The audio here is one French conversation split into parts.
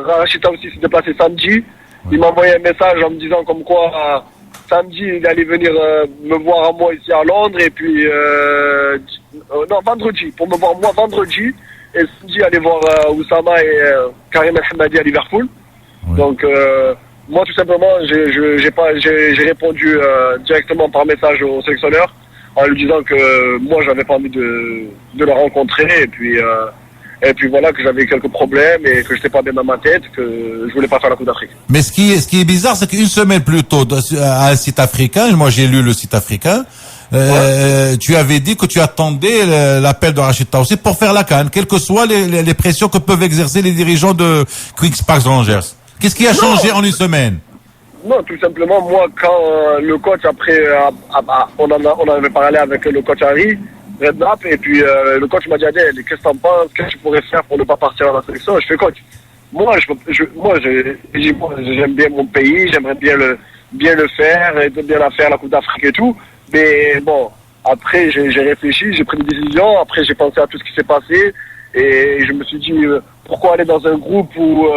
Rachita aussi s'est déplacé samedi. Il m'a envoyé un message en me disant comme quoi samedi il allait venir me voir à moi ici à Londres et puis non vendredi pour me voir moi vendredi et samedi aller voir Oussama et Karim El Hamadi à Liverpool. Ouais. Donc moi tout simplement j'ai répondu directement par message au sélectionneur en lui disant que moi j'avais pas envie de le rencontrer et puis voilà que j'avais quelques problèmes et que j'étais pas bien dans ma tête, que je voulais pas faire la Coupe d'Afrique. Mais ce qui est bizarre, c'est qu'une semaine plus tôt, à un site africain, moi j'ai lu le site africain, tu avais dit que tu attendais l'appel de Rachid Taoussi pour faire la CAN, quelles que soient les pressions que peuvent exercer les dirigeants de Queen's Park Rangers. Qu'est-ce qui a changé en une semaine? Non, tout simplement, moi, quand le coach, après, on en avait parlé avec le coach Harry Redknapp, et puis le coach m'a dit, Adel, qu'est-ce que t'en penses, qu'est-ce que tu pourrais faire pour ne pas partir à la sélection? Je fais, coach, moi, j'aime bien mon pays, j'aimerais bien le faire, et bien la faire, la Coupe d'Afrique et tout, mais bon, après, j'ai réfléchi, j'ai pris des décisions, après, j'ai pensé à tout ce qui s'est passé, et je me suis dit, pourquoi aller dans un groupe où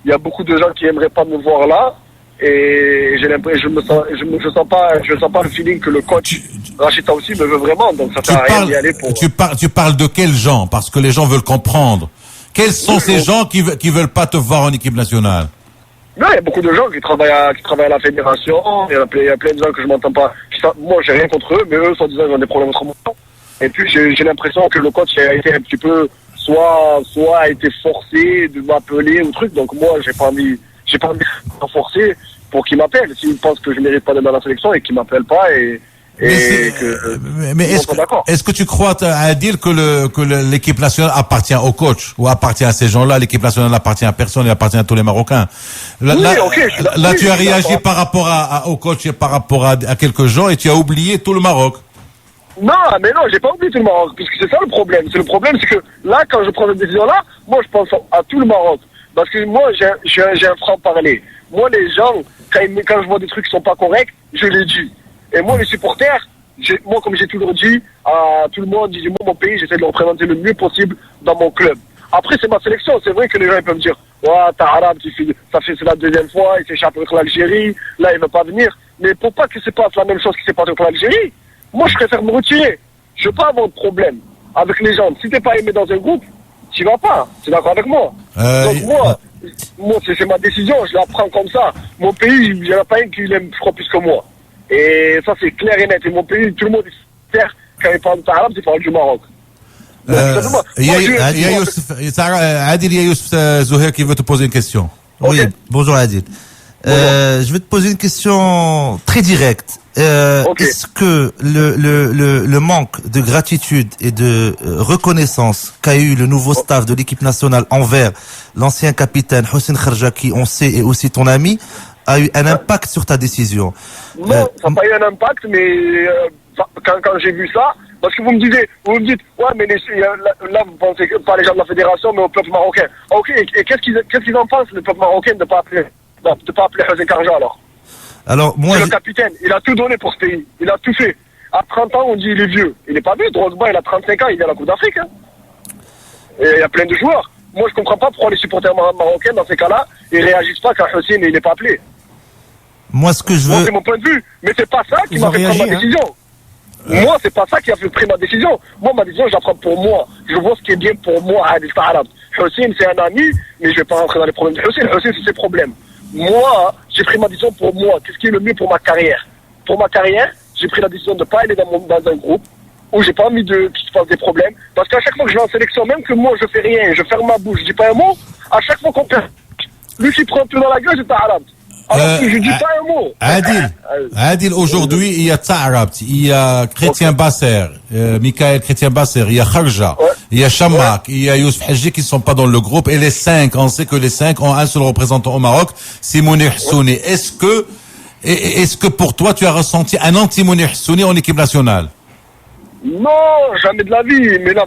il y a beaucoup de gens qui aimeraient pas me voir là, et j'ai l'impression, je sens pas le feeling que le coach Rachid Taoussi me veut vraiment, donc ça sert à rien d'y aller pour. Tu parles de quels gens? Parce que les gens veulent comprendre. Quels sont ces gens qui veulent pas te voir en équipe nationale? Non, il y a beaucoup de gens qui travaillent à la fédération, il y a plein de gens que je m'entends pas. Moi, j'ai rien contre eux, mais eux, sont disant qu'ils ont des problèmes autrement. Et puis, j'ai l'impression que le coach a été un petit peu, soit a été forcé de m'appeler ou truc, donc moi, j'ai pas envie de forcer pour qu'il m'appelle. S'il pense que je mérite pas d'être dans la sélection et qu'il m'appelle pas mais est-ce que tu crois, Adil, que l'équipe nationale appartient au coach ou appartient à ces gens-là? L'équipe nationale n'appartient à personne, elle appartient à tous les Marocains. Là, tu as réagi par rapport au coach et par rapport à quelques gens et tu as oublié tout le Maroc. Non, mais non, j'ai pas oublié tout le Maroc, parce que c'est ça le problème. Le problème, c'est que là, quand je prends cette décision-là, moi, je pense à tout le Maroc. Parce que moi, j'ai un franc-parler. Moi, les gens, quand je vois des trucs qui sont pas corrects, je les dis. Et moi, les supporters, moi, comme j'ai toujours dit à tout le monde, moi, mon pays, j'essaie de le représenter le mieux possible dans mon club. Après, c'est ma sélection. C'est vrai que les gens, ils peuvent me dire, ouais, t'as arabe, c'est la deuxième fois, il s'échappe avec l'Algérie, là, il veut pas venir. Mais pour pas que se passe la même chose qui s'est passé avec l'Algérie, moi, je préfère me retirer. Je veux pas avoir de problème avec les gens. Si t'es pas aimé dans un groupe, tu vas pas. Tu es d'accord avec moi? Donc moi, c'est ma décision. Je la prends comme ça. Mon pays, il n'y en a pas un qui l'aime, je crois, plus que moi. Et ça, c'est clair et net. Et mon pays, tout le monde est fier quand il parle d'arabe, il parle du Maroc. Adil, il y a Youssef Zouher qui veut te poser une question. Oui, bonjour Adil. Je vais te poser une question très directe. Est-ce que le manque de gratitude et de reconnaissance qu'a eu le nouveau staff de l'équipe nationale envers l'ancien capitaine Houssine Kharja, qui on sait est aussi ton ami, a eu un impact sur ta décision? Non, ça n'a pas eu un impact, mais quand j'ai vu ça, parce que vous me dites, ouais, mais là vous pensez pas les gens de la fédération, mais au peuple marocain. Ok, et qu'est-ce qu'ils en pensent, le peuple marocain, de pas appeler Houssine Kharja alors? Alors, moi, c'est le capitaine, il a tout donné pour ce pays, il a tout fait. À 30 ans, on dit il est vieux. Il n'est pas vieux, Drogba, il a 35 ans, il est à la Coupe d'Afrique. Hein. Et il y a plein de joueurs. Moi, je comprends pas pourquoi les supporters marocains, dans ces cas-là, ils réagissent pas quand Houssine, il n'est pas appelé. Moi, ce que je veux... Moi, c'est mon point de vue. Mais c'est pas ça qui m'a fait prendre ma décision. Moi, c'est pas ça qui a fait prendre ma décision. Moi, ma décision, je la prends pour moi. Je vois ce qui est bien pour moi, Adil Taarab. Houssine, c'est un ami, mais je vais pas rentrer dans les problèmes de Houssine. Houssine, c'est ses problèmes. Moi, j'ai pris ma décision pour moi. Qu'est-ce qui est le mieux pour ma carrière? Pour ma carrière, j'ai pris la décision de ne pas aller dans un groupe où j'ai pas envie qu'il se passe des problèmes. Parce qu'à chaque fois que je vais en sélection, même que moi je fais rien, je ferme ma bouche, je dis pas un mot, à chaque fois qu'on perd, lui qui prend tout dans la gueule, c'est Taarab. Alors que je dis pas un mot. Adil, aujourd'hui, il y a Taarab, il y a Chrétien Basser, Michael Chrétien Basser, il y a Kharja, il y a Chamak, il y a Youssef Hadji qui ne sont pas dans le groupe, et les 5, on sait que les 5 ont un seul représentant au Maroc, c'est Mounir Hussouni. Est-ce que pour toi, tu as ressenti un anti-Mounir Hussouni en équipe nationale? Non, jamais de la vie, mais là,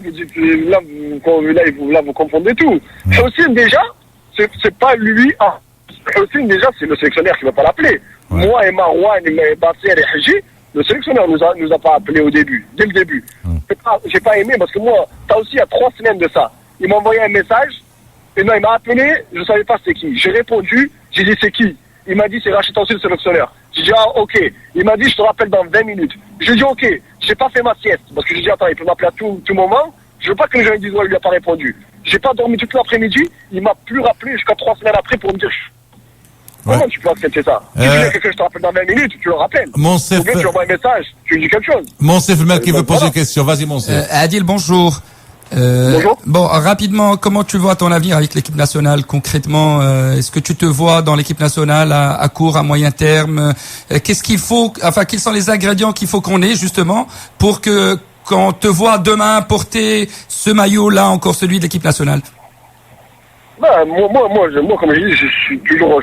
vous confondez tout. Houssine, déjà, c'est pas lui, Houssine, déjà, c'est le sélectionneur qui ne va pas l'appeler. Ouais. Moi et Marouane et Basser et Hadji, le sélectionneur nous a pas appelé au début, dès le début. J'ai pas aimé parce que moi, t'as aussi il y a 3 semaines de ça. Il m'a envoyé un message Et non, il m'a appelé, je savais pas c'était qui. J'ai répondu, j'ai dit c'est qui? Il m'a dit c'est Rachid Tansy, le sélectionneur. J'ai dit ah ok. Il m'a dit je te rappelle dans 20 minutes. J'ai dit ok. J'ai pas fait ma sieste parce que j'ai dit attends, il peut m'appeler à tout moment. Je veux pas que les gens disent ouais, il lui a pas répondu. J'ai pas dormi toute l'après-midi. Il m'a plus rappelé jusqu'à 3 semaines après pour me dire comment tu peux accepter ça? Tu dis à quelqu'un je te rappelle dans 20 minutes, tu le rappelles. Monsef, ou bien tu envoies un message, tu lui dis quelque chose. Monsef, le mec qui veut poser une question. Vas-y Monsef. Adil, bonjour. Bonjour. Bon, rapidement, comment tu vois ton avenir avec l'équipe nationale concrètement? Est-ce que tu te vois dans l'équipe nationale à court, à moyen terme? Qu'est-ce qu'il faut, enfin, quels sont les ingrédients qu'il faut qu'on ait justement pour que quand on te voit demain porter ce maillot-là, encore celui de l'équipe nationale? Ben, moi, comme je dis, je suis toujours,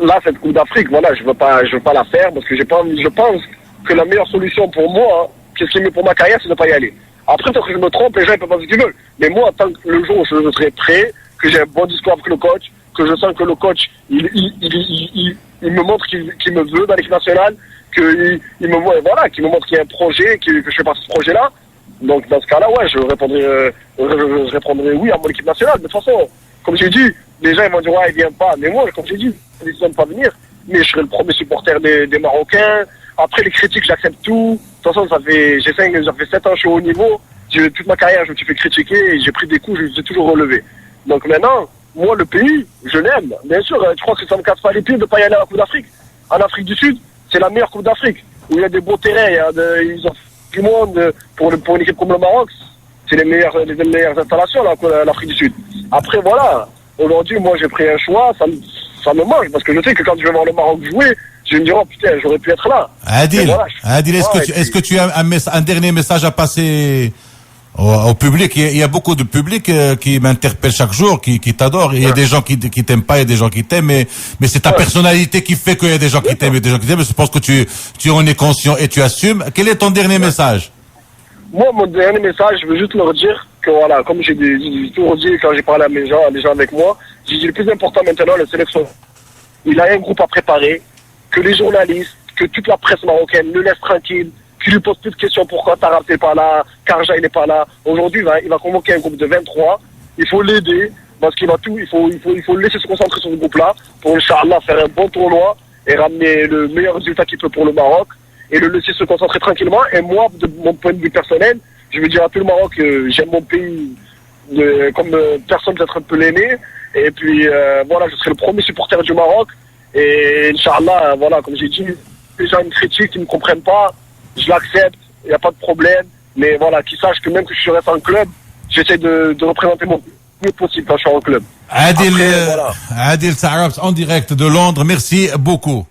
là, cette Coupe d'Afrique, voilà, je veux pas la faire parce que j'ai pas envie, je pense que la meilleure solution pour moi, qu'est-ce qui est mieux pour ma carrière, c'est de pas y aller. Après, peut-être que je me trompe, les gens ils peuvent faire ce qu'ils veulent. Mais moi, tant que le jour où je serai prêt, que j'ai un bon discours avec le coach, que je sens que le coach, il me montre qu'il me veut dans l'équipe nationale, qu'il me montre qu'il y a un projet, que je fais partie de ce projet-là. Donc, dans ce cas-là, ouais, je répondrai oui à mon équipe nationale. Mais de toute façon, comme j'ai dit, les gens ils vont dire ouais, il vient pas. Mais moi, comme j'ai dit, je décide de pas venir. Mais je serai le premier supporter des Marocains. Après, les critiques, j'accepte tout. De toute façon, ça fait 7 ans que je suis au haut niveau. Toute ma carrière, je me suis fait critiquer et j'ai pris des coups, je me suis toujours relevé. Donc maintenant, moi, le pays, je l'aime. Bien sûr, je crois que ça me casse pas les pieds de pas y aller à la Coupe d'Afrique. En Afrique du Sud, c'est la meilleure Coupe d'Afrique. Où il y a des beaux terrains, ils ont du monde pour une équipe comme le Maroc. C'est les meilleures installations, l'Afrique du Sud. Après, voilà. Aujourd'hui, moi, j'ai pris un choix, ça me manque parce que je sais que quand je vais voir le Maroc jouer, je vais me dire, oh putain, j'aurais pu être là. Adil, voilà, est-ce que tu as un dernier message à passer au public? Il y a beaucoup de public qui m'interpelle chaque jour, qui t'adore. Il y a des gens qui t'aiment pas, il y a des gens qui t'aiment, mais c'est ta personnalité qui fait qu'il y a des gens qui t'aiment et des gens qui t'aiment. Je pense que tu en es conscient et tu assumes. Quel est ton dernier message? Moi, mon dernier message, je veux juste leur dire que voilà, comme j'ai toujours dit quand j'ai parlé à les gens avec moi, j'ai dit le plus important maintenant, le sélection. Il a un groupe à préparer, que les journalistes, que toute la presse marocaine le laisse tranquille, qu'il lui pose plus de questions pourquoi Tarab n'est pas là, Karja il n'est pas là. Aujourd'hui, il va convoquer un groupe de 23. Il faut l'aider parce qu'il va il faut le laisser se concentrer sur ce groupe-là pour, Inch'Allah, faire un bon tournoi et ramener le meilleur résultat qu'il peut pour le Maroc et le laisser se concentrer tranquillement. Et moi, de mon point de vue personnel, je veux dire à tout le Maroc que j'aime mon pays comme personne peut-être un peu l'aimé. Et puis, voilà, je serai le premier supporter du Maroc. Et Inch'Allah, voilà, comme j'ai dit, les gens me critiquent, ils ne me comprennent pas, je l'accepte, il n'y a pas de problème. Mais voilà, qu'ils sachent que même que je reste en club, j'essaie de représenter mon mieux possible quand je suis en club. Adil Taarab en direct de Londres, merci beaucoup.